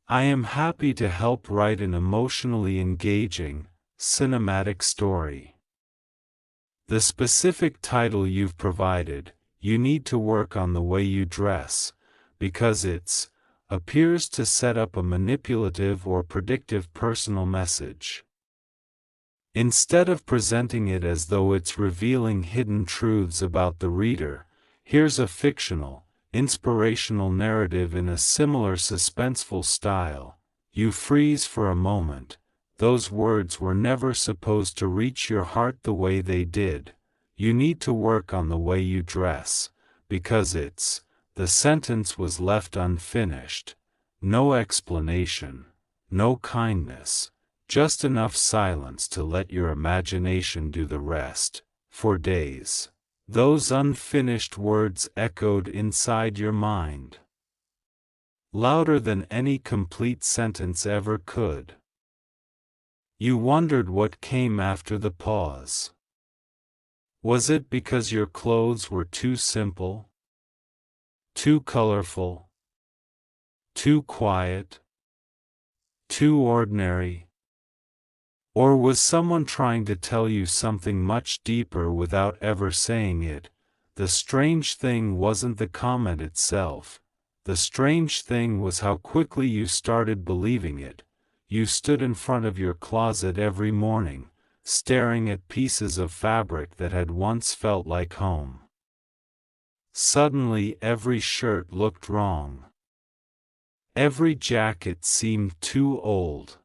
I am happy to help write an emotionally engaging, cinematic story. The specific title you've provided, you need to work on the way you dress, because it appears to set up a manipulative or predictive personal message. Instead of presenting it as though it's revealing hidden truths about the reader, here's a fictional, inspirational narrative in a similar suspenseful style. You freeze for a moment. Those words were never supposed to reach your heart the way they did. You need to work on the way you dress, because the sentence was left unfinished. No explanation, no kindness, just enough silence to let your imagination do the rest. For days, those unfinished words echoed inside your mind, louder than any complete sentence ever could. You wondered what came after the pause. Was it because your clothes were too simple, too colorful, too quiet, too ordinary? Or was someone trying to tell you something much deeper without ever saying it? The strange thing wasn't the comment itself. The strange thing was how quickly you started believing it. You stood in front of your closet every morning, staring at pieces of fabric that had once felt like home. Suddenly every shirt looked wrong. Every jacket seemed too old.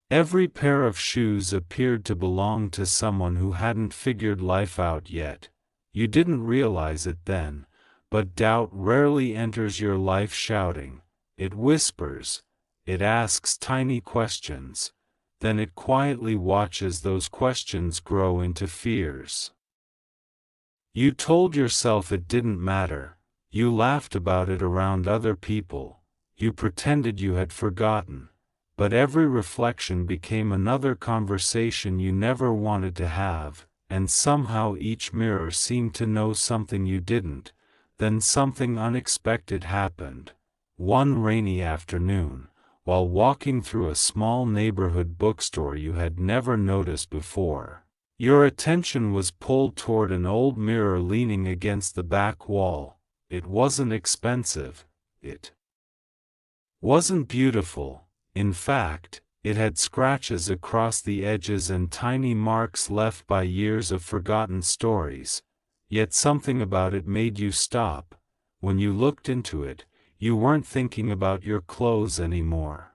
Every pair of shoes appeared to belong to someone who hadn't figured life out yet. You didn't realize it then, but doubt rarely enters your life shouting. It whispers, it asks tiny questions, then it quietly watches those questions grow into fears. You told yourself it didn't matter, you laughed about it around other people, you pretended you had forgotten. But every reflection became another conversation you never wanted to have, and somehow each mirror seemed to know something you didn't. Then something unexpected happened. One rainy afternoon, while walking through a small neighborhood bookstore you had never noticed before, your attention was pulled toward an old mirror leaning against the back wall. It wasn't expensive. It wasn't beautiful. In fact, it had scratches across the edges and tiny marks left by years of forgotten stories. Yet something about it made you stop. When you looked into it, you weren't thinking about your clothes anymore.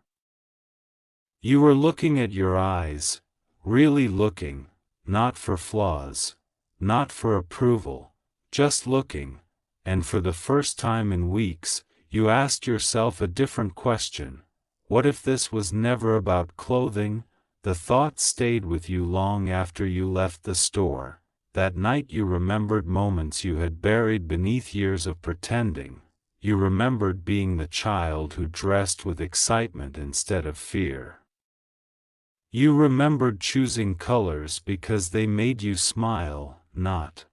You were looking at your eyes, really looking, not for flaws, not for approval, just looking, and for the first time in weeks, you asked yourself a different question. What if this was never about clothing? The thought stayed with you long after you left the store. That night you remembered moments you had buried beneath years of pretending. You remembered being the child who dressed with excitement instead of fear. You remembered choosing colors because they made you smile, not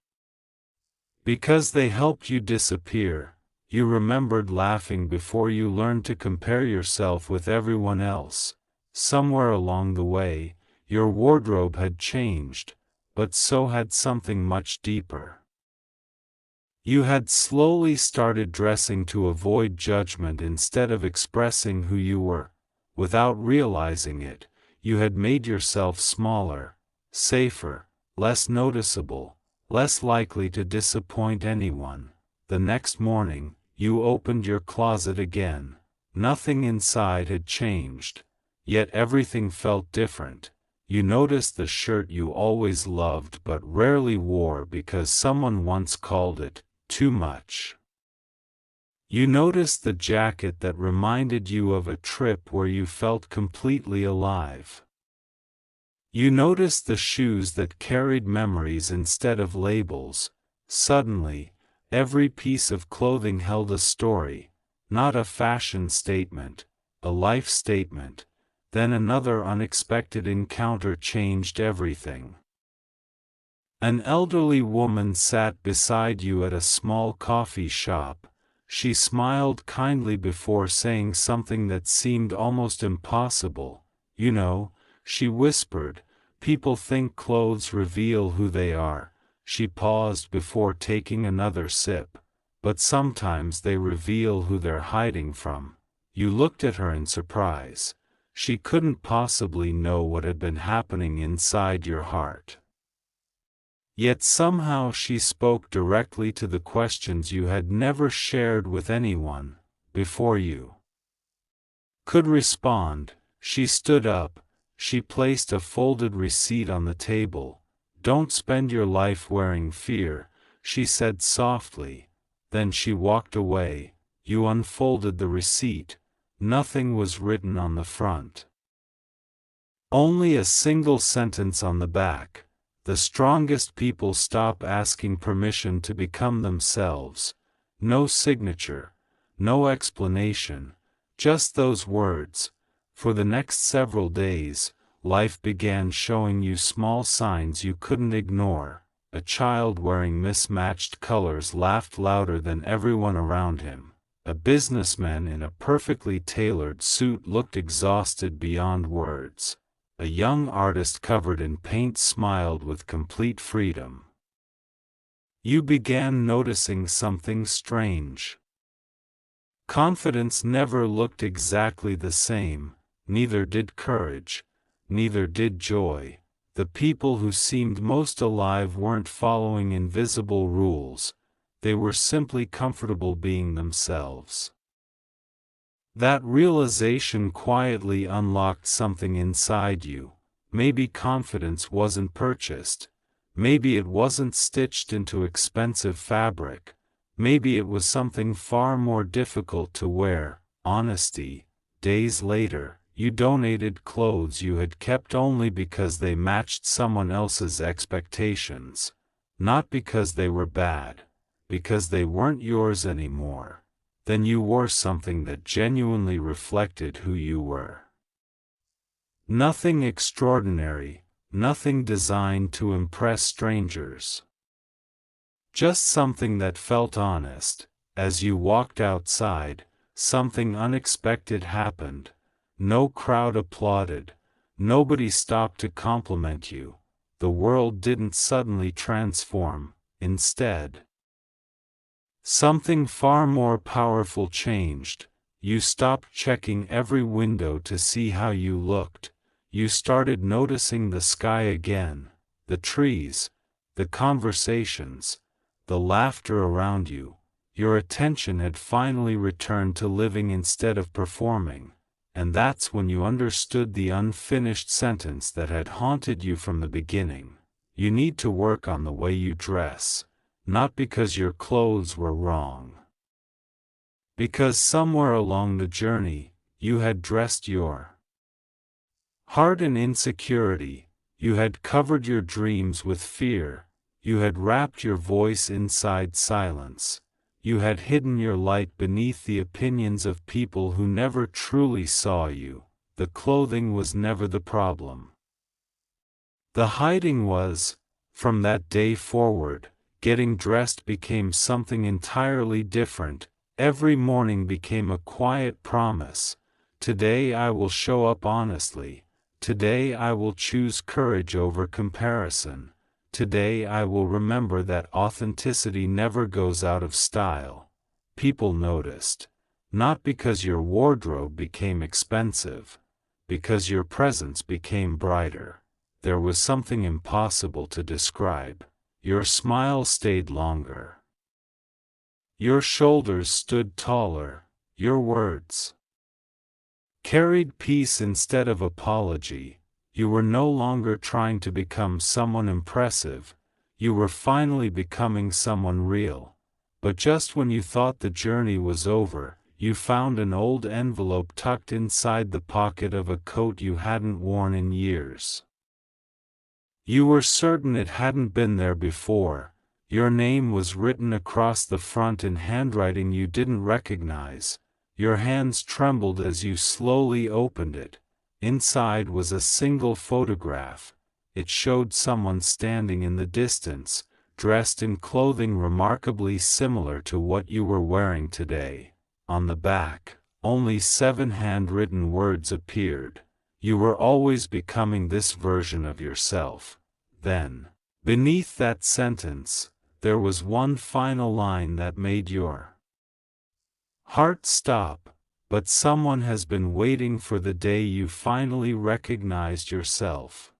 because they helped you disappear. You remembered laughing before you learned to compare yourself with everyone else. Somewhere along the way, your wardrobe had changed, but so had something much deeper. You had slowly started dressing to avoid judgment instead of expressing who you were. Without realizing it, you had made yourself smaller, safer, less noticeable, less likely to disappoint anyone. The next morning, you opened your closet again. Nothing inside had changed, yet everything felt different. You noticed the shirt you always loved but rarely wore because someone once called it too much. You noticed the jacket that reminded you of a trip where you felt completely alive. You noticed the shoes that carried memories instead of labels. Suddenly, every piece of clothing held a story, not a fashion statement, a life statement. Then another unexpected encounter changed everything. An elderly woman sat beside you at a small coffee shop. She smiled kindly before saying something that seemed almost impossible. You know, she whispered, people think clothes reveal who they are. She paused before taking another sip. But sometimes they reveal who they're hiding from. You looked at her in surprise. She couldn't possibly know what had been happening inside your heart. Yet somehow she spoke directly to the questions you had never shared with anyone before you could respond. She stood up. She placed a folded receipt on the table. Don't spend your life wearing fear, she said softly. Then she walked away. You unfolded the receipt. Nothing was written on the front. Only a single sentence on the back. The strongest people stop asking permission to become themselves. No signature, no explanation, just those words. For the next several days, life began showing you small signs you couldn't ignore. A child wearing mismatched colors laughed louder than everyone around him. A businessman in a perfectly tailored suit looked exhausted beyond words. A young artist covered in paint smiled with complete freedom. You began noticing something strange. Confidence never looked exactly the same, neither did courage, neither did joy. The people who seemed most alive weren't following invisible rules, they were simply comfortable being themselves. That realization quietly unlocked something inside you. Maybe confidence wasn't purchased. Maybe it wasn't stitched into expensive fabric. Maybe it was something far more difficult to wear: honesty. Days later, you donated clothes you had kept only because they matched someone else's expectations. Not because they were bad, because they weren't yours anymore. Then you wore something that genuinely reflected who you were. Nothing extraordinary, nothing designed to impress strangers. Just something that felt honest. As you walked outside, something unexpected happened. No crowd applauded. Nobody stopped to compliment you. The world didn't suddenly transform. Instead, something far more powerful changed. You stopped checking every window to see how you looked. You started noticing the sky again, the trees, the conversations, the laughter around you. Your attention had finally returned to living instead of performing. And that's when you understood the unfinished sentence that had haunted you from the beginning. You need to work on the way you dress. Not because your clothes were wrong. Because somewhere along the journey, you had dressed your heart in insecurity. You had covered your dreams with fear. You had wrapped your voice inside silence. You had hidden your light beneath the opinions of people who never truly saw you. The clothing was never the problem. The hiding was. From that day forward, getting dressed became something entirely different. Every morning became a quiet promise. Today I will show up honestly. Today I will choose courage over comparison. Today I will remember that authenticity never goes out of style. People noticed. Not because your wardrobe became expensive. Because your presence became brighter. There was something impossible to describe. Your smile stayed longer. Your shoulders stood taller. Your words carried peace instead of apology. You were no longer trying to become someone impressive. You were finally becoming someone real. But just when you thought the journey was over, you found an old envelope tucked inside the pocket of a coat you hadn't worn in years. You were certain it hadn't been there before. Your name was written across the front in handwriting you didn't recognize. Your hands trembled as you slowly opened it. Inside was a single photograph. It showed someone standing in the distance, dressed in clothing remarkably similar to what you were wearing today. On the back, only 7 handwritten words appeared. You were always becoming this version of yourself. Then, beneath that sentence, there was one final line that made your heart stop. But someone has been waiting for the day you finally recognized yourself.